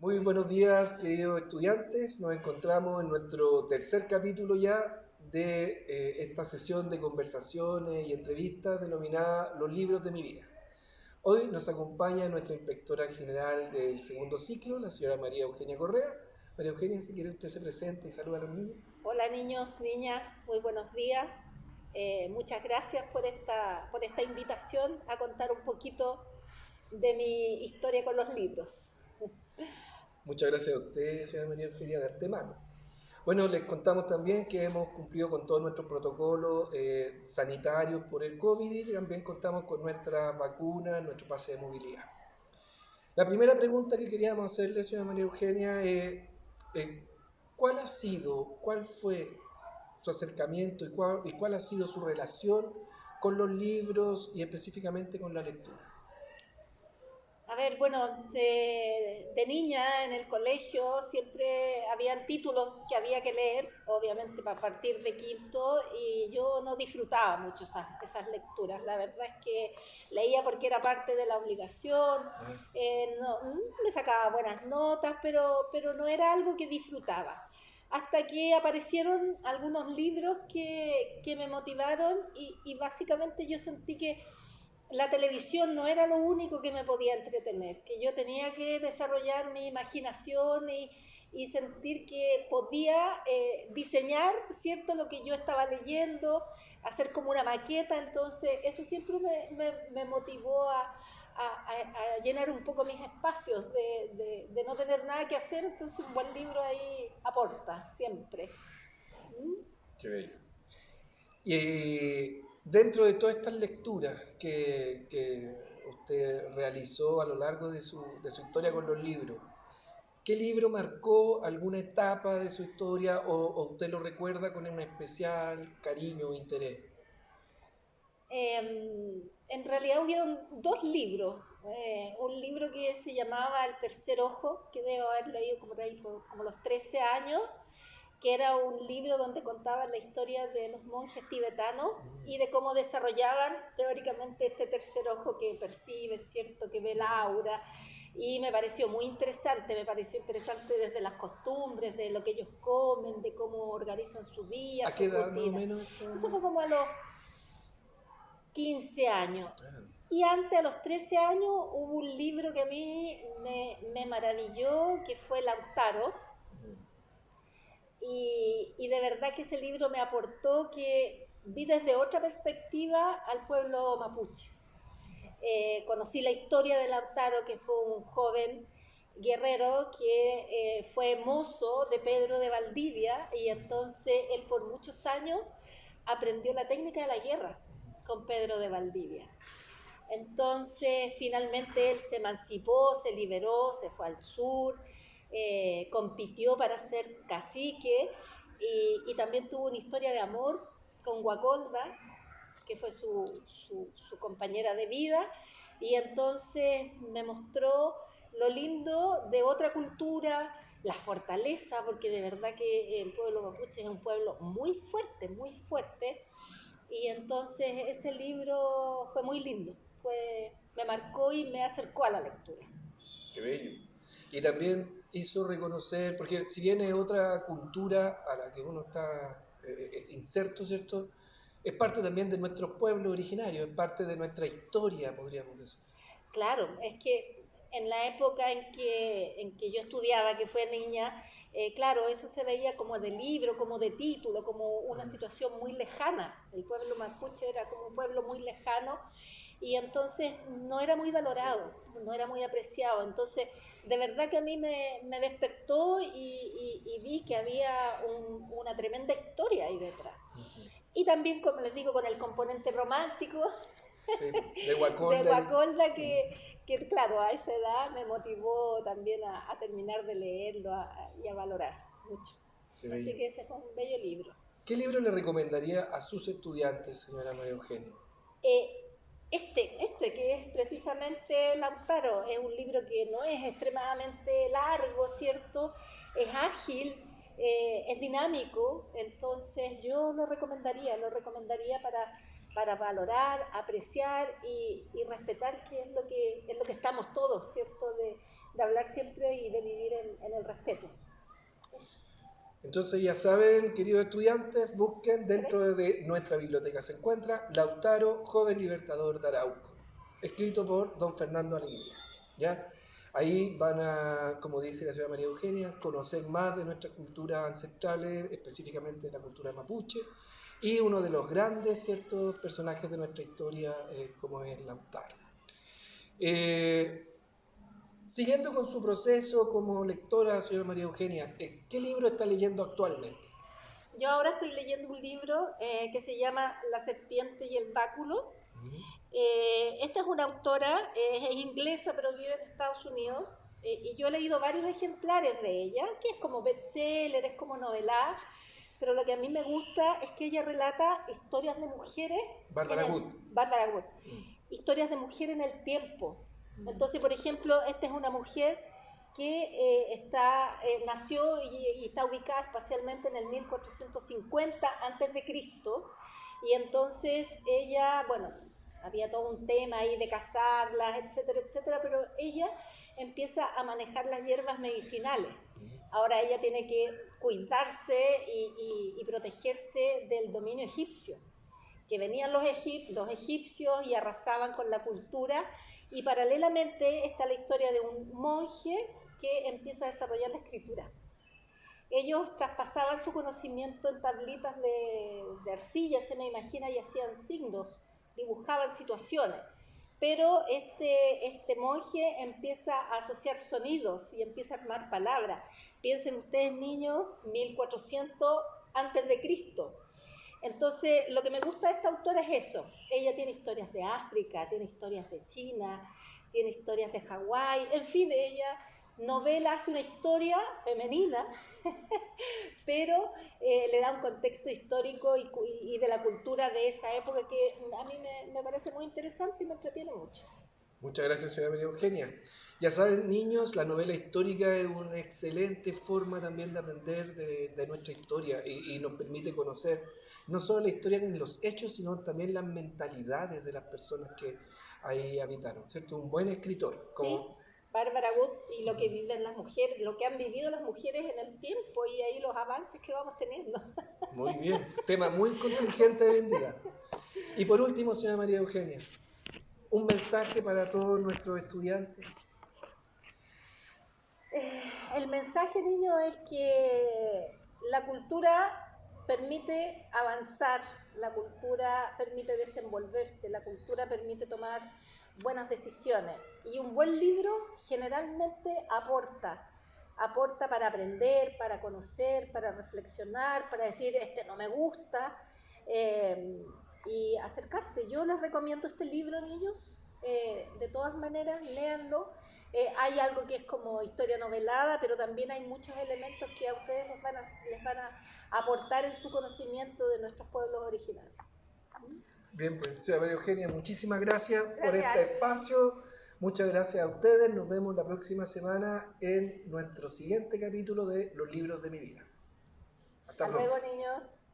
Muy buenos días, queridos estudiantes. Nos encontramos en nuestro tercer capítulo ya de esta sesión de conversaciones y entrevistas denominada Los libros de mi vida. Hoy nos acompaña nuestra inspectora general del segundo ciclo, la señora María Eugenia Correa. María Eugenia, si quiere usted se presente y saluda a los niños. Hola niños, niñas, muy buenos días. Muchas gracias por esta invitación a contar un poquito de mi historia con los libros. Muchas gracias a usted, señora María Eugenia, de antemano. Bueno, les contamos también que hemos cumplido con todos nuestros protocolos sanitarios por el COVID y también contamos con nuestra vacuna, nuestro pase de movilidad. La primera pregunta que queríamos hacerle, señora María Eugenia, es ¿cuál fue su acercamiento y cuál ha sido su relación con los libros y específicamente con la lectura? A ver, bueno, de niña en el colegio siempre habían títulos que había que leer, obviamente a partir de quinto, y yo no disfrutaba mucho esas lecturas. La verdad es que leía porque era parte de la obligación, me sacaba buenas notas, pero no era algo que disfrutaba. Hasta que aparecieron algunos libros que me motivaron y básicamente yo sentí que la televisión no era lo único que me podía entretener, que yo tenía que desarrollar mi imaginación y sentir que podía diseñar, ¿cierto?, lo que yo estaba leyendo, hacer como una maqueta. Entonces eso siempre me motivó a llenar un poco mis espacios de no tener nada que hacer. Entonces un buen libro ahí aporta siempre. Qué bello. Y dentro de todas estas lecturas que usted realizó a lo largo de su historia con los libros, ¿qué libro marcó alguna etapa de su historia o usted lo recuerda con un especial cariño o interés? En realidad hubieron dos libros. Un libro que se llamaba El tercer ojo, que debo haber leído como los 13 años, que era un libro donde contaban la historia de los monjes tibetanos y de cómo desarrollaban teóricamente este tercer ojo que percibe, ¿cierto?, que ve la aura. Y me pareció interesante desde las costumbres, de lo que ellos comen, de cómo organizan su día, ¿A qué su edad más o rutina. menos esto? Eso fue como a los 15 años. Ah, Y antes, a los 13 años, hubo un libro que a mí me maravilló, que fue Lautaro. Y de verdad que ese libro me aportó que vi desde otra perspectiva al pueblo mapuche. Conocí la historia de Lautaro, que fue un joven guerrero que fue mozo de Pedro de Valdivia, y entonces él por muchos años aprendió la técnica de la guerra con Pedro de Valdivia. Entonces, finalmente él se emancipó, se liberó, se fue al sur, compitió para ser cacique y también tuvo una historia de amor con Guacolda, que fue su compañera de vida, y entonces me mostró lo lindo de otra cultura, la fortaleza, porque de verdad que el pueblo mapuche es un pueblo muy fuerte, y entonces ese libro fue muy lindo, me marcó y me acercó a la lectura. qué bello. Y también hizo reconocer, porque si bien es otra cultura a la que uno está inserto, ¿cierto? Es parte también de nuestros pueblos originarios, es parte de nuestra historia, podríamos decir. Claro, es que en la época en que yo estudiaba, que fue niña, claro, eso se veía como de libro, como de título, como una situación muy lejana. El pueblo mapuche era como un pueblo muy lejano y entonces no era muy valorado, no era muy apreciado. Entonces, de verdad que a mí me despertó y vi que había una tremenda historia ahí detrás. Y también, como les digo, con el componente romántico Sí, de de Guacolda. Guacolda, que claro, a esa edad me motivó también a terminar de leerlo y a valorar mucho. Qué Así bello. que ese fue un bello libro. ¿Qué libro le recomendaría a sus estudiantes, señora María Eugenia? Eh, este que es precisamente Lautaro, es un libro que no es extremadamente largo, ¿cierto? Es ágil, es dinámico, entonces yo lo recomendaría para valorar, apreciar y respetar, que es lo que estamos todos, ¿cierto? De hablar siempre y de vivir en el respeto. Entonces ya saben, queridos estudiantes, busquen dentro de nuestra biblioteca se encuentra Lautaro, joven libertador de Arauco, escrito por don Fernando Alegría. ¿Ya? Ahí van a, como dice la señora María Eugenia, conocer más de nuestras culturas ancestrales, específicamente la cultura mapuche, y uno de los grandes, ciertos personajes de nuestra historia, como es Lautaro. Siguiendo con su proceso como lectora, señora María Eugenia, ¿qué libro está leyendo actualmente? Yo ahora estoy leyendo un libro que se llama La serpiente y el báculo. Esta es una autora, es inglesa pero vive en Estados Unidos, y yo he leído varios ejemplares de ella, que es como bestseller, es como novela, pero lo que a mí me gusta es que ella relata historias de mujeres. Bárbara Wood. Bárbara Wood. Historias de mujeres en el tiempo. Entonces, por ejemplo, esta es una mujer que nació y está ubicada espacialmente en el 1450 a.C., y entonces ella, bueno, había todo un tema ahí de cazarlas, etcétera, etcétera, pero ella empieza a manejar las hierbas medicinales. Ahora ella tiene que cuidarse y protegerse del dominio egipcio, que venían los egipcios y arrasaban con la cultura, y paralelamente está la historia de un monje que empieza a desarrollar la escritura. Ellos traspasaban su conocimiento en tablitas de arcilla, se me imagina, y hacían signos, dibujaban situaciones. Pero este monje empieza a asociar sonidos y empieza a armar palabras. Piensen ustedes, niños, 1400 antes de Cristo. Entonces, lo que me gusta de esta autora es eso. Ella tiene historias de África, tiene historias de China, tiene historias de Hawái, en fin, ella novela hace una historia femenina, pero le da un contexto histórico y de la cultura de esa época que a mí me parece muy interesante y me entretiene mucho. Muchas gracias, señora María Eugenia. Ya saben, niños, la novela histórica es una excelente forma también de aprender de nuestra historia y nos permite conocer no solo la historia en los hechos, sino también las mentalidades de las personas que ahí habitaron, ¿cierto? Un buen escritor. Sí, Bárbara Wood, y lo que viven las mujeres, lo que han vivido las mujeres en el tiempo, y ahí los avances que vamos teniendo. Muy bien, tema muy contingente hoy en día. Y por último, señora María Eugenia, un mensaje para todos nuestros estudiantes. El mensaje, niño, es que la cultura permite avanzar, la cultura permite desenvolverse, la cultura permite tomar buenas decisiones, y un buen libro generalmente aporta para aprender, para conocer, para reflexionar, para decir no me gusta, y acercarse. Yo les recomiendo este libro, niños, de todas maneras, léanlo. Hay algo que es como historia novelada, pero también hay muchos elementos que a ustedes les van a aportar en su conocimiento de nuestros pueblos originarios. Bien, pues, señora María Eugenia, muchísimas gracias por este espacio. Muchas gracias a ustedes. Nos vemos la próxima semana en nuestro siguiente capítulo de Los libros de mi vida. Hasta luego, niños.